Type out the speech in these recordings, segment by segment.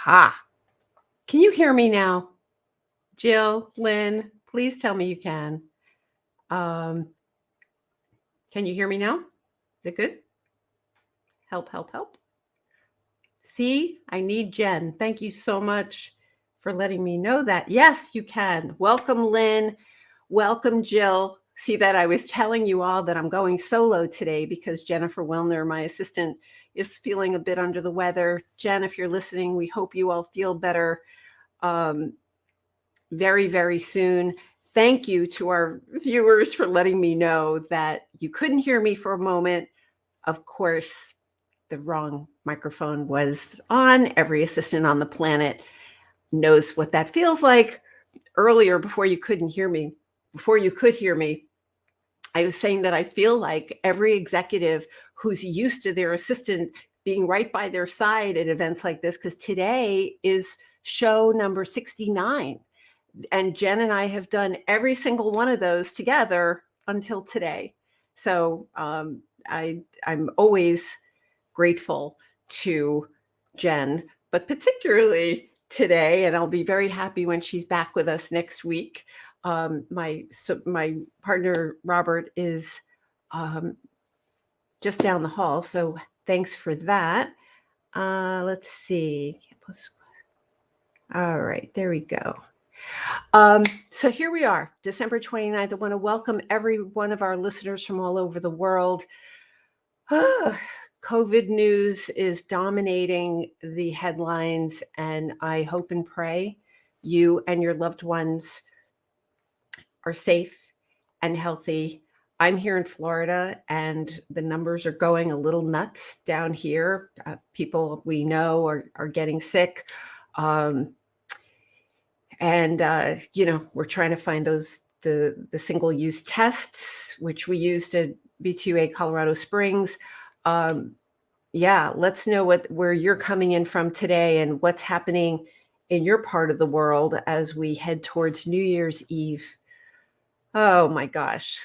Aha. Can you hear me now? Jill, Lynn, please tell me you can. Um, can you hear me now? Is it good? Help, help, help. See, I need Jen. Thank you so much for letting me know that. Yes, you can. Welcome, Lynn. Welcome, Jill. See that I was telling you all that I'm going solo today because Jennifer Wilner, my assistant, is feeling a bit under the weather. Jen, if you're listening, we hope you all feel better very, very soon. Thank you to our viewers for letting me know that you couldn't hear me for a moment. Of course, the wrong microphone was on. Every assistant on the planet knows what that feels like. Earlier, before you could hear me, I was saying that I feel like every executive who's used to their assistant being right by their side at events like this, because today is show number 69. And Jen and I have done every single one of those together until today. So I'm always grateful to Jen, but particularly today, and I'll be very happy when she's back with us next week. My partner Robert is just down the hall, so thanks for that. Let's see. All right, there we go. So here we are, December 29th. I want to welcome every one of our listeners from all over the world. COVID news is dominating the headlines, and I hope and pray you and your loved ones are safe and healthy. I'm here in Florida, and the numbers are going a little nuts down here. People we know are getting sick. We're trying to find the single-use tests, which we used at B2A Colorado Springs. Let's know where you're coming in from today and what's happening in your part of the world as we head towards New Year's Eve. Oh my gosh,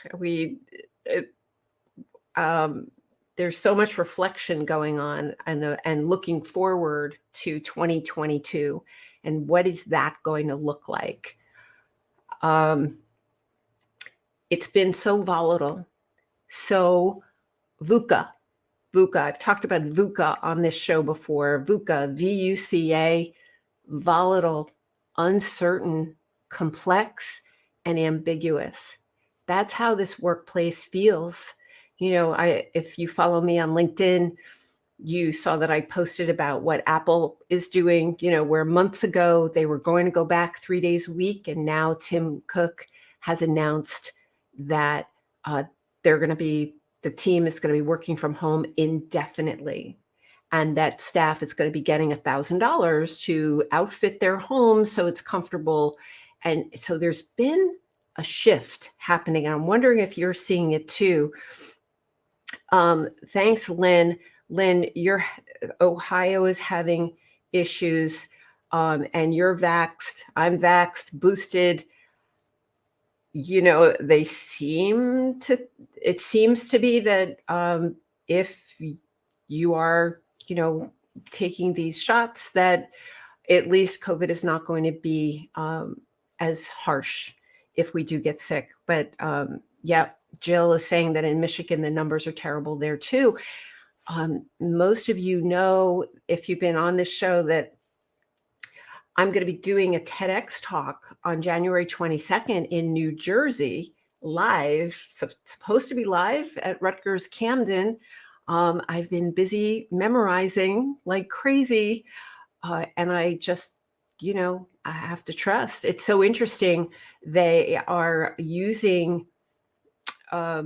there's so much reflection going on and looking forward to 2022. And what is that going to look like? It's been so volatile, so VUCA. I've talked about VUCA on this show before. VUCA, V-U-C-A, volatile, uncertain, complex, and ambiguous. That's how this workplace feels. If you follow me on LinkedIn, you saw that I posted about what Apple is doing, where months ago they were going to go back 3 days a week. And now Tim Cook has announced that the team is going to be working from home indefinitely. And that staff is going to be getting $1,000 to outfit their homes so it's comfortable. And so there's been a shift happening. I'm wondering if you're seeing it too. Thanks, Lynn. Lynn, Ohio is having issues, and you're vaxxed. I'm vaxxed, boosted. It seems to be that if you are, taking these shots, that at least COVID is not going to be as harsh if we do get sick. But Jill is saying that in Michigan, the numbers are terrible there too. Most of you know, if you've been on this show, that I'm going to be doing a TEDx talk on January 22nd in New Jersey, live, supposed to be live at Rutgers Camden. I've been busy memorizing like crazy, and I just, I have to trust. It's so interesting. They are using a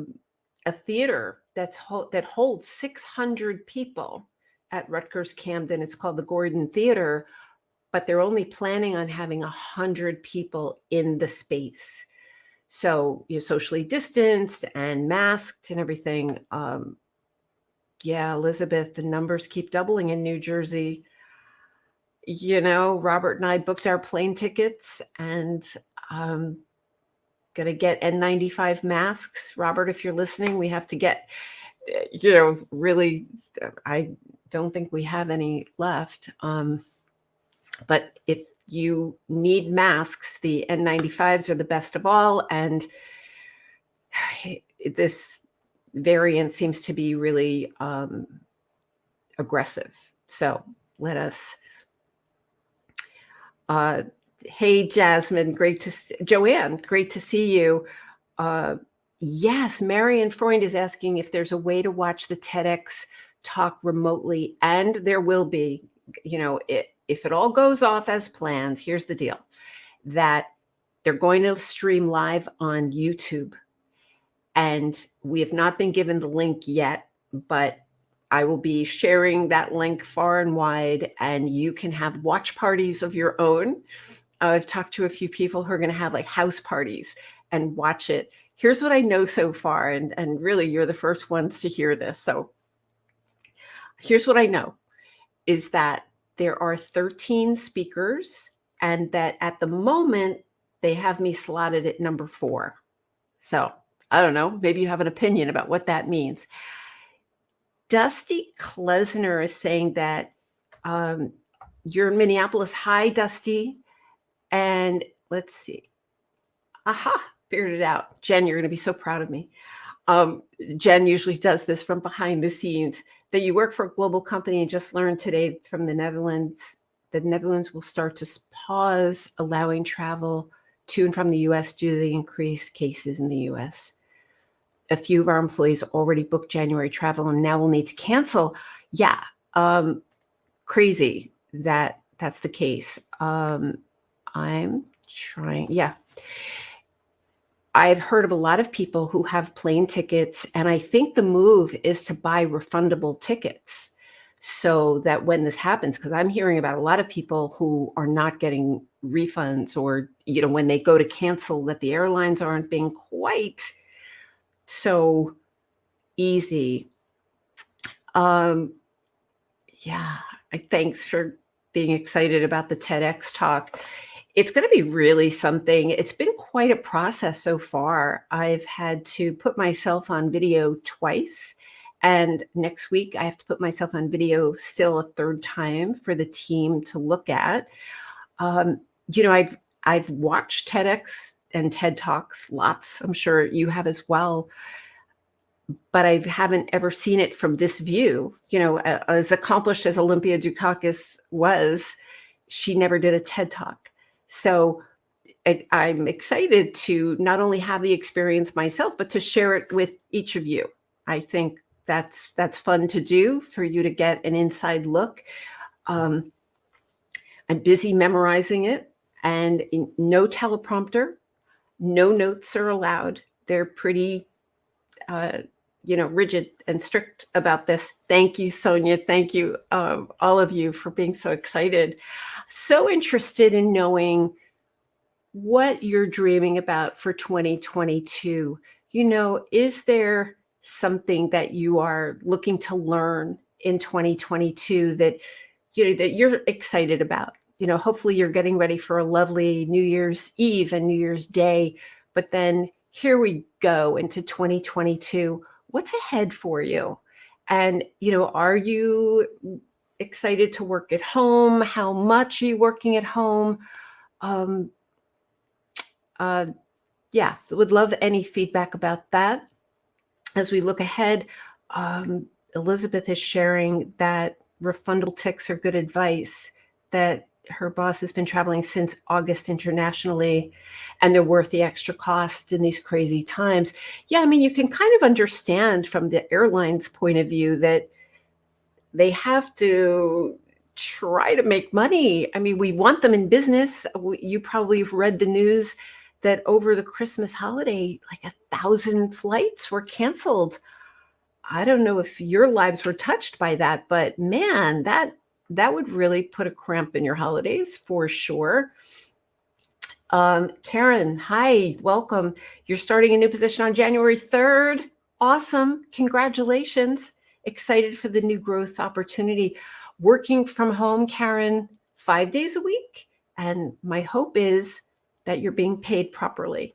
theater that holds 600 people at Rutgers Camden. It's called the Gordon Theater, but they're only planning on having 100 people in the space. So you're socially distanced and masked and everything. Elizabeth, the numbers keep doubling in New Jersey. Robert and I booked our plane tickets and going to get N95 masks. Robert, if you're listening, we have to get, really, I don't think we have any left. But if you need masks, the N95s are the best of all. And this variant seems to be really aggressive. So let us. Hey, Jasmine, Joanne, great to see you. Yes, Marion Freund is asking if there's a way to watch the TEDx talk remotely, and there will be. If it all goes off as planned, here's the deal: that they're going to stream live on YouTube, and we have not been given the link yet, but I will be sharing that link far and wide, and you can have watch parties of your own. I've talked to a few people who are going to have like house parties and watch it. Here's what I know so far, and really you're the first ones to hear this. So here's what I know is that there are 13 speakers, and that at the moment they have me slotted at number 4. So I don't know, maybe you have an opinion about what that means. Dusty Klesner is saying that you're in Minneapolis. Hi, Dusty. And let's see. Aha, figured it out. Jen, you're going to be so proud of me. Jen usually does this from behind the scenes. That you work for a global company and just learned today from the Netherlands. The Netherlands will start to pause allowing travel to and from the U.S. due to the increased cases in the U.S. A few of our employees already booked January travel and now will need to cancel. Yeah, crazy that that's the case. I'm trying. Yeah. I've heard of a lot of people who have plane tickets, and I think the move is to buy refundable tickets so that when this happens, because I'm hearing about a lot of people who are not getting refunds, or, when they go to cancel, that the airlines aren't being quite so easy. Yeah, thanks for being excited about the TEDx talk. It's going to be really something. It's been quite a process so far. I've had to put myself on video twice, and next week I have to put myself on video still a third time for the team to look at. I've watched TEDx and TED Talks lots. I'm sure you have as well. But I haven't ever seen it from this view. As accomplished as Olympia Dukakis was, she never did a TED Talk. So I'm excited to not only have the experience myself, but to share it with each of you. I think that's fun to do for you to get an inside look. I'm busy memorizing it, and no teleprompter, no notes are allowed. They're pretty rigid and strict about this. Thank you, Sonia. Thank you, all of you, for being so excited. So interested in knowing what you're dreaming about for 2022. Is there something that you are looking to learn in 2022 that you're excited about? Hopefully you're getting ready for a lovely New Year's Eve and New Year's Day, but then here we go into 2022. What's ahead for you? And, are you excited to work at home? How much are you working at home? Yeah, would love any feedback about that. As we look ahead, Elizabeth is sharing that refundable tickets are good advice, that her boss has been traveling since August internationally, and they're worth the extra cost in these crazy times. Yeah, you can kind of understand from the airline's point of view that they have to try to make money. We want them in business. You probably have read the news that over the Christmas holiday, like 1,000 flights were canceled. I don't know if your lives were touched by that, but man, that would really put a cramp in your holidays for sure. Karen, hi, welcome. You're starting a new position on January 3rd. Awesome. Congratulations. Excited for the new growth opportunity. Working from home, Karen, 5 days a week. And my hope is that you're being paid properly.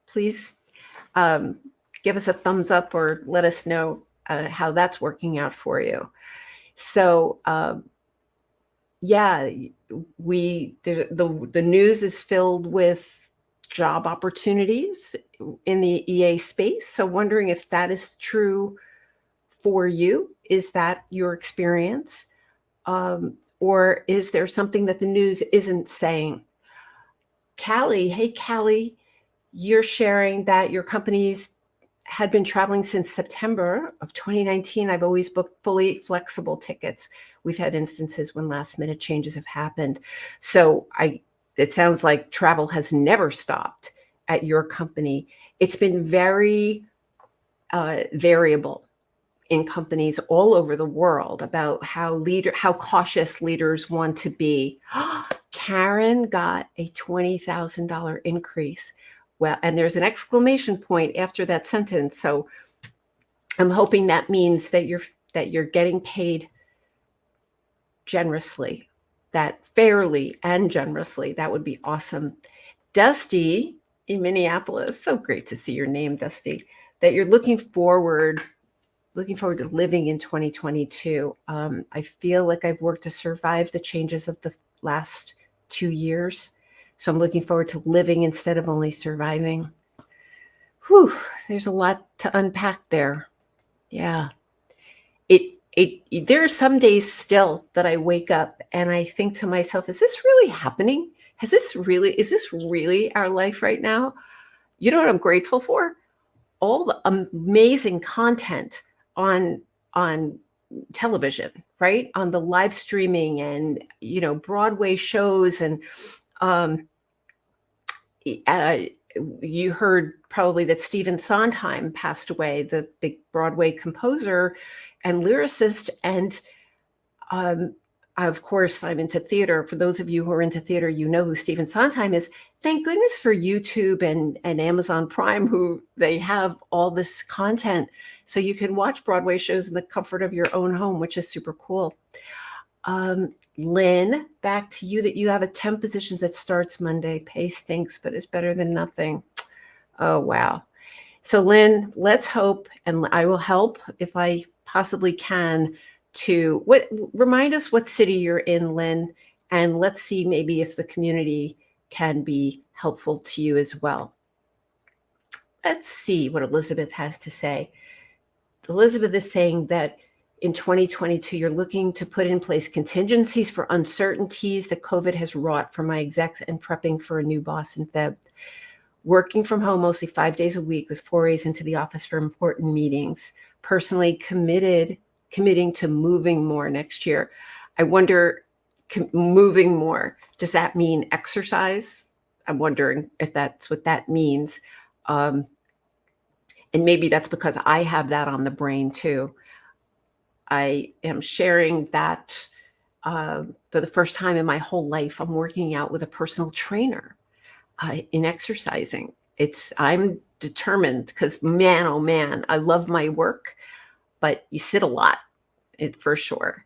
Please give us a thumbs up or let us know how that's working out for you. So yeah, the news is filled with job opportunities in the EA space. So wondering if that is true for you. Is that your experience? Or is there something that the news isn't saying? Callie, hey, Callie, you're sharing that your company's had been traveling since September of 2019. I've always booked fully flexible tickets. We've had instances when last minute changes have happened. So it sounds like travel has never stopped at your company. It's been very variable in companies all over the world about how cautious leaders want to be. Karen got a $20,000 increase. Well, and there's an exclamation point after that sentence. So I'm hoping that means that you're getting paid generously, that fairly and generously. That would be awesome. Dusty in Minneapolis. So great to see your name, Dusty. That you're looking forward to living in 2022. I feel like I've worked to survive the changes of the last 2 years. So I'm looking forward to living instead of only surviving. Whew, there's a lot to unpack there. Yeah. There are some days still that I wake up and I think to myself, is this really happening? Is this really our life right now? You know what I'm grateful for? All the amazing content on television, right? On the live streaming and, Broadway shows. And you heard probably that Stephen Sondheim passed away, the big Broadway composer and lyricist. And of course, I'm into theater. For those of you who are into theater, you know who Stephen Sondheim is. Thank goodness for YouTube and Amazon Prime, who they have all this content. So you can watch Broadway shows in the comfort of your own home, which is super cool. Lynn, back to you, that you have a temp position that starts Monday. Pay stinks, but it's better than nothing. Oh, wow. So Lynn, let's hope, and I will help if I possibly can, to remind us what city you're in, Lynn, and let's see maybe if the community can be helpful to you as well. Let's see what Elizabeth has to say. Elizabeth is saying that in 2022, you're looking to put in place contingencies for uncertainties that COVID has wrought for my execs and prepping for a new boss in Feb. Working from home mostly 5 days a week with forays into the office for important meetings. Personally committing to moving more next year. I wonder, moving more, does that mean exercise? I'm wondering if that's what that means. And maybe that's because I have that on the brain too. I am sharing that for the first time in my whole life, I'm working out with a personal trainer in exercising. I'm determined because, man, oh man, I love my work, but you sit a lot, for sure.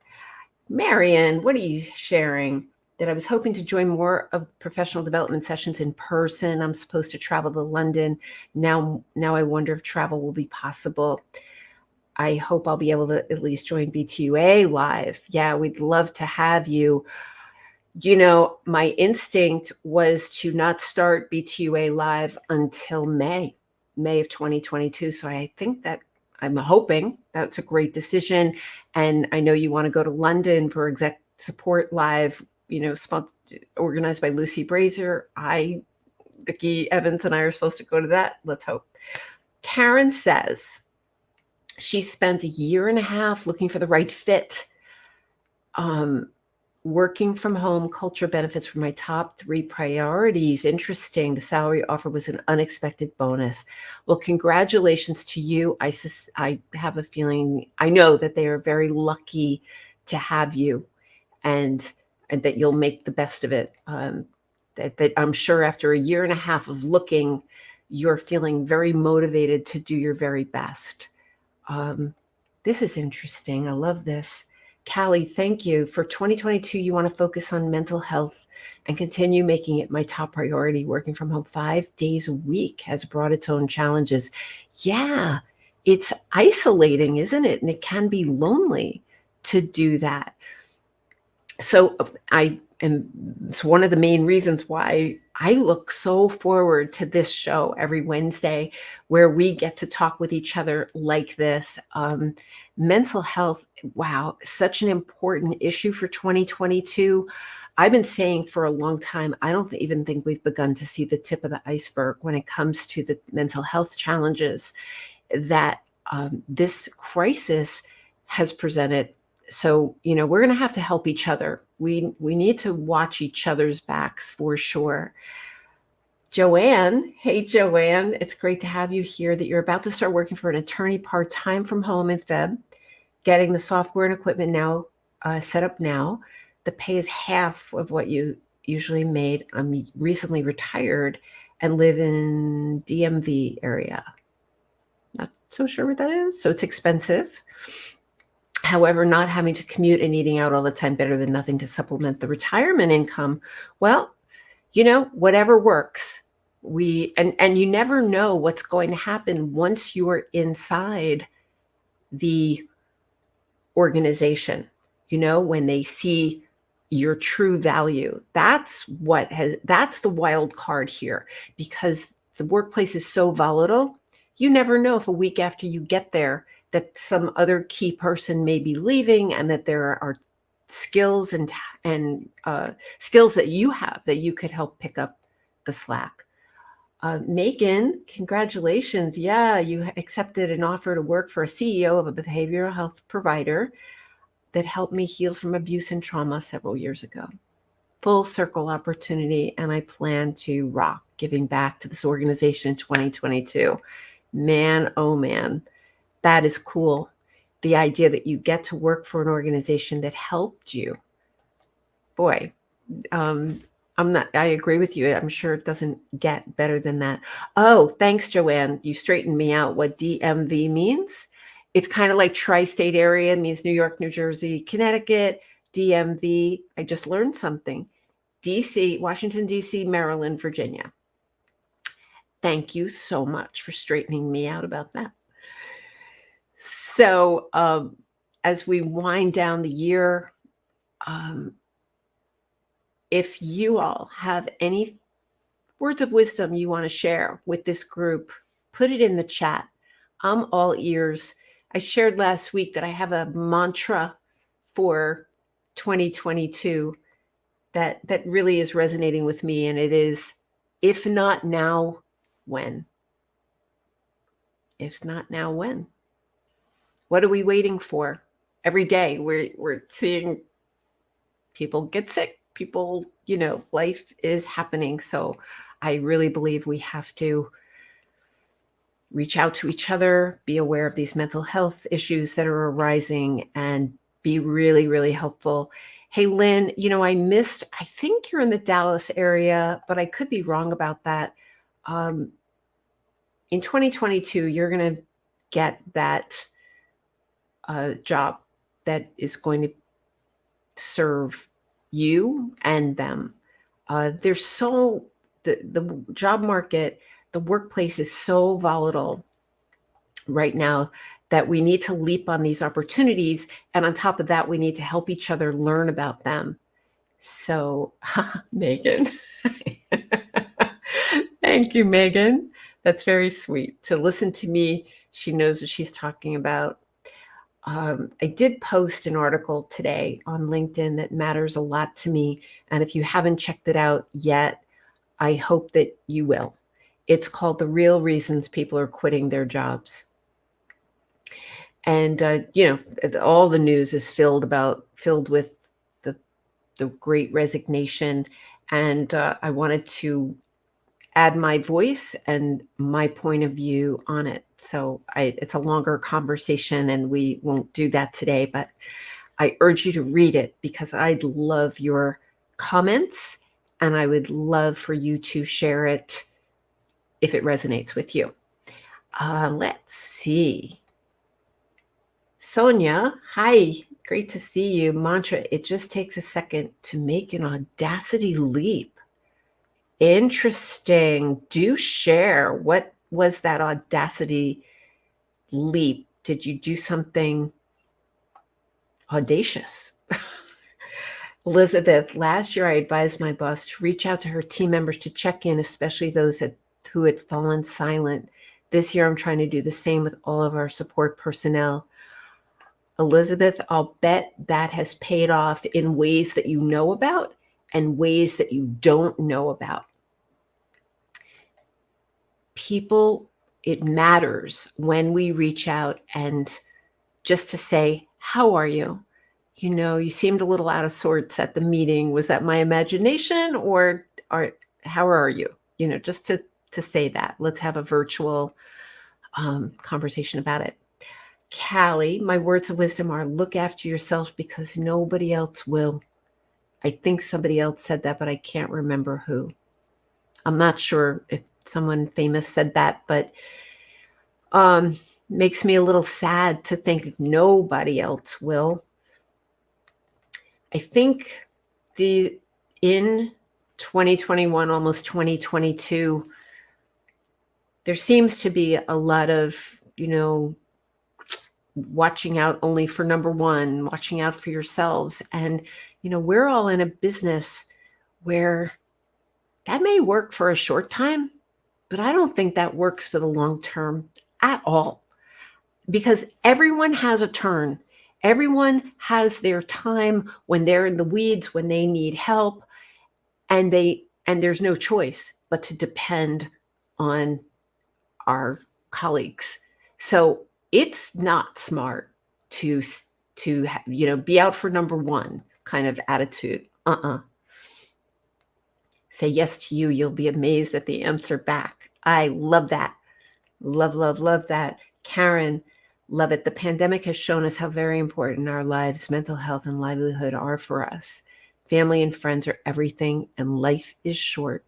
Marion, what are you sharing? That I was hoping to join more of professional development sessions in person. I'm supposed to travel to London. Now I wonder if travel will be possible. I hope I'll be able to at least join BTUA live. Yeah, we'd love to have you. My instinct was to not start BTUA live until May of 2022. So I think that I'm hoping that's a great decision. And I know you want to go to London for Exec Support Live, organized by Lucy Brazier. Vicki Evans and I are supposed to go to that. Let's hope. Karen says she spent 1.5 years looking for the right fit. Working from home, culture benefits were my top 3 priorities. Interesting. The salary offer was an unexpected bonus. Well, congratulations to you. I have a feeling, I know that they are very lucky to have you, and that you'll make the best of it. That I'm sure after 1.5 years of looking, you're feeling very motivated to do your very best. This is interesting. I love this. Callie, thank you. For 2022, you want to focus on mental health and continue making it my top priority. Working from home 5 days a week has brought its own challenges. Yeah, it's isolating, isn't it? And it can be lonely to do that. So it's one of the main reasons why I look so forward to this show every Wednesday, where we get to talk with each other like this. Mental health, wow, such an important issue for 2022. I've been saying for a long time, I don't even think we've begun to see the tip of the iceberg when it comes to the mental health challenges that this crisis has presented. So, we're going to have to help each other. We need to watch each other's backs for sure. Joanne, hey Joanne, it's great to have you here. That you're about to start working for an attorney part-time from home in Feb, getting the software and equipment now set up now. The pay is half of what you usually made. I'm recently retired and live in DMV area. Not so sure what that is. So it's expensive. However, not having to commute and eating out all the time, better than nothing to supplement the retirement income. Well, whatever works. And you never know what's going to happen once you are inside the organization. When they see your true value, that's the wild card here, because the workplace is so volatile. You never know if a week after you get there that some other key person may be leaving, and that there are skills and skills that you have that you could help pick up the slack. Megan, congratulations. Yeah, you accepted an offer to work for a CEO of a behavioral health provider that helped me heal from abuse and trauma several years ago. Full circle opportunity, and I plan to rock giving back to this organization in 2022. Man, oh man, that is cool. The idea that you get to work for an organization that helped you. Boy, I agree with you. I'm sure it doesn't get better than that. Oh, thanks, Joanne. You straightened me out. What DMV means? It's kind of like tri-state area, means New York, New Jersey, Connecticut. DMV, I just learned something. DC, Washington, DC, Maryland, Virginia. Thank you so much for straightening me out about that. So as we wind down the year, if you all have any words of wisdom you want to share with this group, put it in the chat. I'm all ears. I shared last week that I have a mantra for 2022 that really is resonating with me, and it is, if not now, when? If not now, when? What are we waiting for? Every day we're seeing people get sick. People, life is happening. So I really believe we have to reach out to each other, be aware of these mental health issues that are arising, and be really, really helpful. Hey, Lynn, I think you're in the Dallas area, but I could be wrong about that. In 2022, you're going to get that job that is going to serve you and them. There's the job market, the workplace is so volatile right now that we need to leap on these opportunities. And on top of that, we need to help each other learn about them. So, Megan, thank you, Megan. That's very sweet. To listen to me, she knows what she's talking about. I did post an article today on LinkedIn that matters a lot to me. And if you haven't checked it out yet, I hope that you will. It's called The Real Reasons People Are Quitting Their Jobs. And, all the news is filled with the great resignation. And I wanted to add my voice and my point of view on it. So it's a longer conversation, and we won't do that today, but I urge you to read it, because I'd love your comments, and I would love for you to share it if it resonates with you. Let's see. Sonia, hi, great to see you. Mantra, it just takes a second to make an audacity leap. Interesting. Do share. What was that audacity leap? Did you do something audacious? Elizabeth, last year I advised my boss to reach out to her team members to check in, especially those who had fallen silent. This year I'm trying to do the same with all of our support personnel. Elizabeth, I'll bet that has paid off in ways that you know about and ways that you don't know about. People, it matters when we reach out and just to say, how are you? You know, you seemed a little out of sorts at the meeting. Was that my imagination how are you? You know, just to say that. Let's have a virtual conversation about it. Callie, my words of wisdom are look after yourself because nobody else will. I think somebody else said that, but I can't remember who. I'm not sure if someone famous said that, but makes me a little sad to think nobody else will. I think in 2021, almost 2022, there seems to be a lot of, watching out only for number one, watching out for yourselves. And, we're all in a business where that may work for a short time, but I don't think that works for the long term at all. Because everyone has a turn. Everyone has their time when they're in the weeds, when they need help, and there's no choice but to depend on our colleagues. So it's not smart to be out for number one kind of attitude. Say yes to you. You'll be amazed at the answer back. I love that. Love, love, love that. Karen, love it. The pandemic has shown us how very important our lives, mental health and livelihood are for us. Family and friends are everything, and life is short.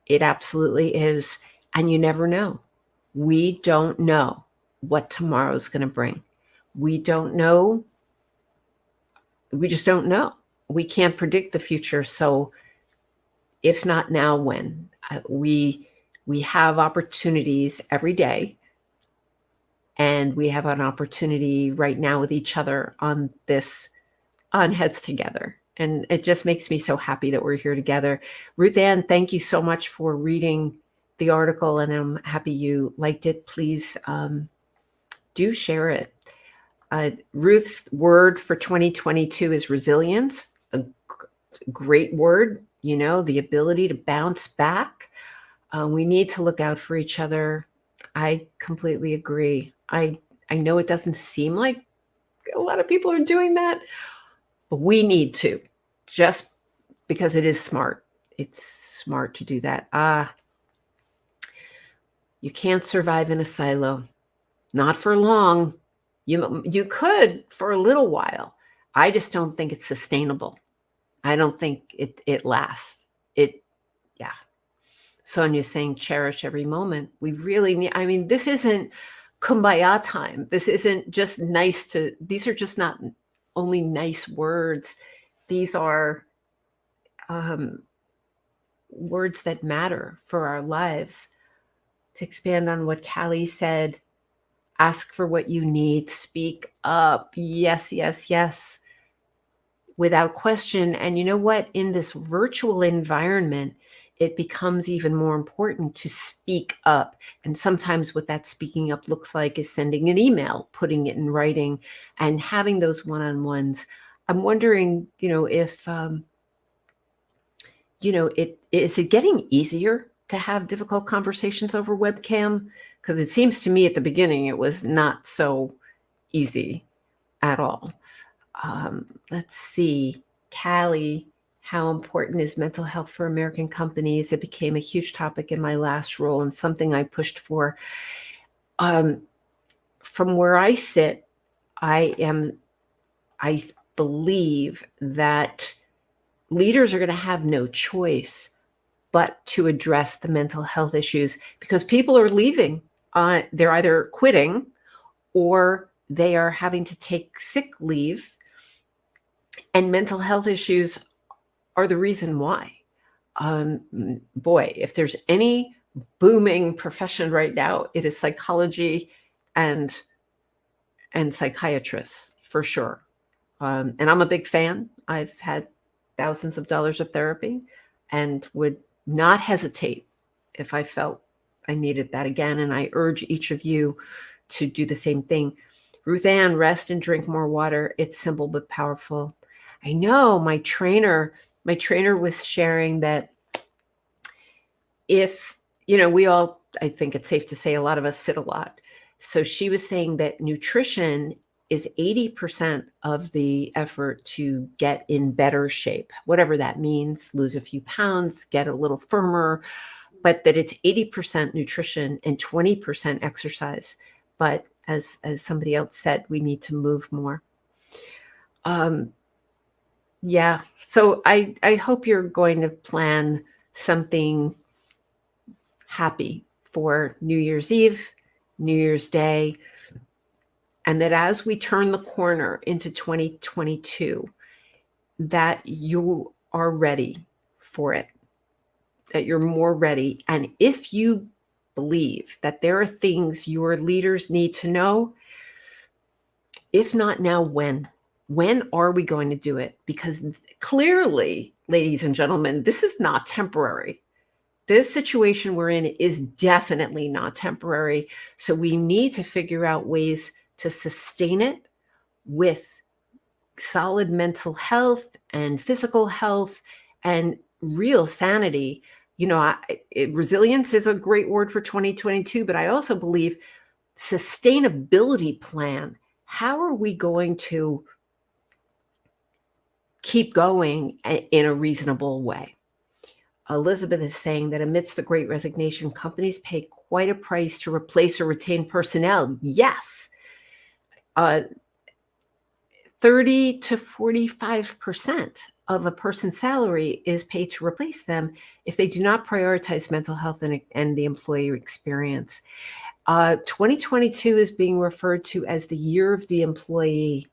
It absolutely is. And you never know. We don't know what tomorrow's going to bring. We don't know. We just don't know. We can't predict the future. So if not now, when? We have opportunities every day. And we have an opportunity right now with each other on Heads Together. And it just makes me so happy that we're here together. Ruth Ann, thank you so much for reading the article, and I'm happy you liked it. Please do share it. Ruth's word for 2022 is resilience, a great word, the ability to bounce back. We need to look out for each other. I completely agree. I know it doesn't seem like a lot of people are doing that, but we need to, just because it is smart. It's smart to do that. You can't survive in a silo. Not for long. You could for a little while. I just don't think it's sustainable. I don't think it lasts. Yeah. Sonia's saying cherish every moment. We really need, this isn't kumbaya time. This isn't just these are just not only nice words. These are words that matter for our lives. To expand on what Callie said, ask for what you need, speak up. Yes, yes, yes. Without question. And you know what? In this virtual environment, it becomes even more important to speak up. And sometimes what that speaking up looks like is sending an email, putting it in writing, and having those one-on-ones. I'm wondering, if, is it getting easier to have difficult conversations over webcam? Because it seems to me at the beginning, it was not so easy at all. Let's see, Callie, how important is mental health for American companies? It became a huge topic in my last role and something I pushed for. From where I sit, I believe that leaders are going to have no choice but to address the mental health issues because people are leaving. They're either quitting or they are having to take sick leave. And mental health issues are the reason why. Boy, if there's any booming profession right now, it is psychology and psychiatrists for sure. And I'm a big fan. I've had thousands of dollars of therapy and would not hesitate if I felt I needed that again. And I urge each of you to do the same thing. Ruth Ann, rest and drink more water. It's simple but powerful. I know my trainer was sharing that if, we all, I think it's safe to say a lot of us sit a lot. So she was saying that nutrition is 80% of the effort to get in better shape, whatever that means, lose a few pounds, get a little firmer, but that it's 80% nutrition and 20% exercise. But as somebody else said, we need to move more. Yeah. So I hope you're going to plan something happy for New Year's Eve, New Year's Day, and that as we turn the corner into 2022, that you are ready for it, that you're more ready. And if you believe that there are things your leaders need to know, if not now, when? When are we going to do it? Because clearly, ladies and gentlemen, this is not temporary. This situation we're in is definitely not temporary. So we need to figure out ways to sustain it with solid mental health and physical health and real sanity. Resilience is a great word for 2022, but I also believe sustainability plan. How are we going to keep going in a reasonable way? Elizabeth is saying that amidst the great resignation, companies pay quite a price to replace or retain personnel. Yes. 30 to 45% of a person's salary is paid to replace them if they do not prioritize mental health and the employee experience. 2022 is being referred to as the year of the employee.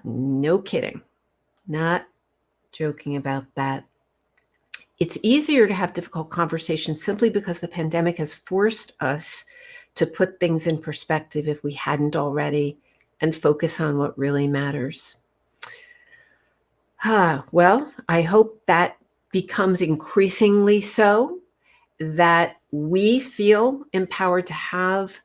No kidding. Not joking about that. It's easier to have difficult conversations simply because the pandemic has forced us to put things in perspective if we hadn't already and focus on what really matters. Well, I hope that becomes increasingly so, that we feel empowered to have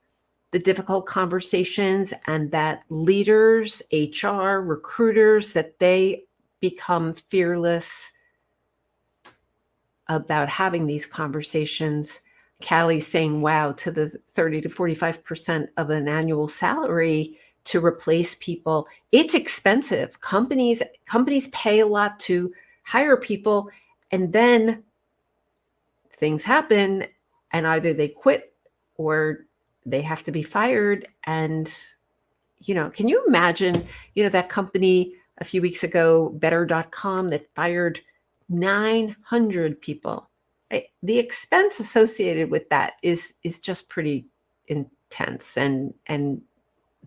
the difficult conversations, and that leaders, HR, recruiters, that they become fearless about having these conversations. Callie's saying, wow, to the 30 to 45% of an annual salary to replace people. It's expensive. Companies pay a lot to hire people, and then things happen and either they quit or they have to be fired. And, can you imagine, that company a few weeks ago, better.com, that fired 900 people. The expense associated with that is just pretty intense and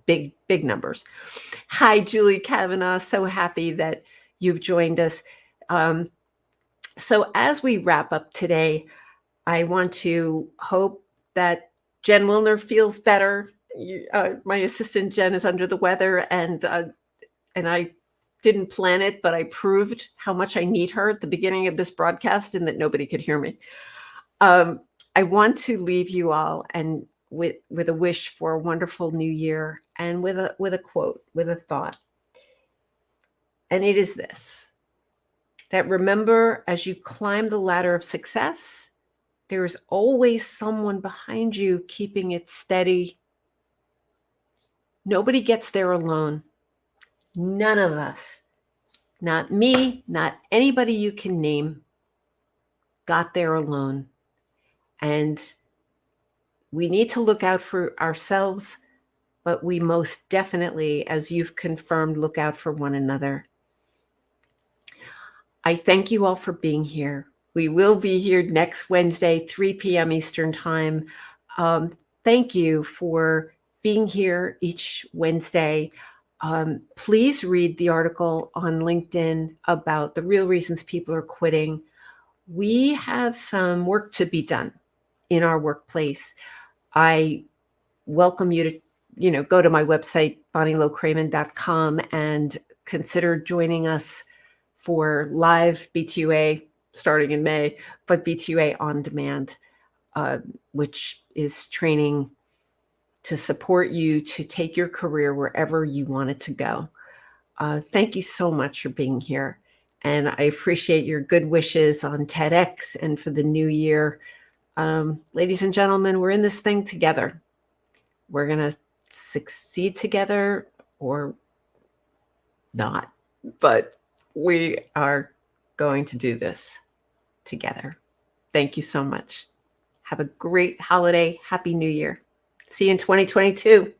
big numbers. Hi, Julie Kavanaugh. So happy that you've joined us. So as we wrap up today, I want to hope that Jen Wilner feels better. My assistant Jen is under the weather, and I didn't plan it, but I proved how much I need her at the beginning of this broadcast and that nobody could hear me. I want to leave you all and with a wish for a wonderful new year, and with a quote, with a thought. And it is this: that remember, as you climb the ladder of success, there is always someone behind you keeping it steady. Nobody gets there alone. None of us, not me, not anybody you can name, got there alone. And we need to look out for ourselves, but we most definitely, as you've confirmed, look out for one another. I thank you all for being here. We will be here next Wednesday, 3 p.m. Eastern Time. Thank you for being here each Wednesday. Please read the article on LinkedIn about the real reasons people are quitting. We have some work to be done in our workplace. I welcome you to, go to my website, BonnieLow-Kramen.com, and consider joining us for live BTUA starting in May, but BTUA on demand, which is training to support you to take your career wherever you want it to go. Thank you so much for being here. And I appreciate your good wishes on TEDx and for the new year. Ladies and gentlemen, we're in this thing together. We're going to succeed together or not, but we are going to do this together. Thank you so much. Have a great holiday. Happy New Year. See you in 2022.